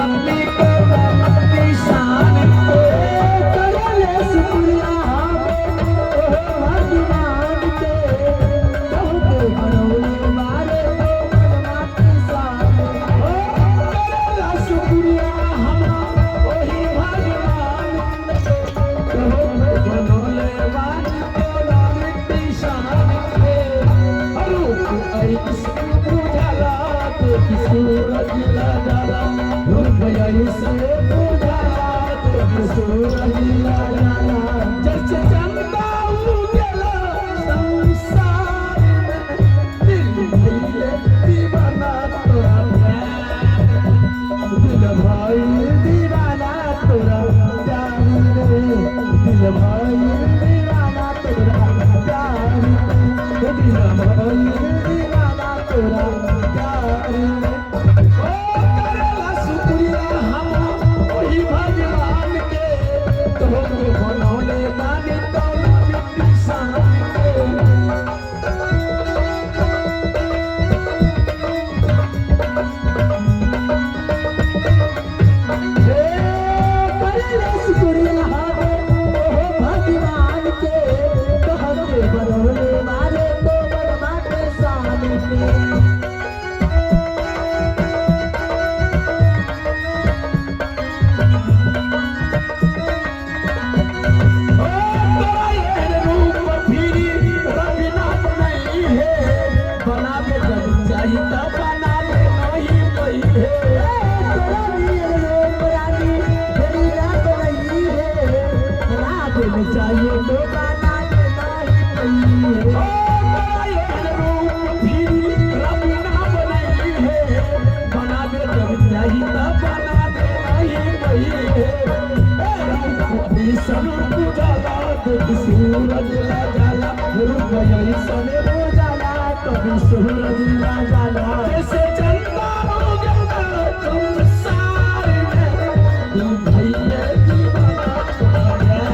अपनी शान करे शुक्रिया भगवान के कहते बनौले मारे शुक्रिया हम वही भगवान बनौले मारे शान के सूरज लगा से सूरज लगा जस चंदा उगला संसार दिल दीवाना तोरा दिल भाई दीवाना तोरा प्यार दिल भाई दीवाना तोरा प्यार दिल भाई दीवाना तोरा प्यार बनौले बानी तो शान भगवान के कहते बनौले मारे तो बनमा के शान के चाहिए तो बना नहीं बना दे जब चाहिए तो बना दे नहीं सब उजाला कभी सूरज जाला सने उजाला कभी सूरज जाला जैसे चंदा संसार में भैया दीवाना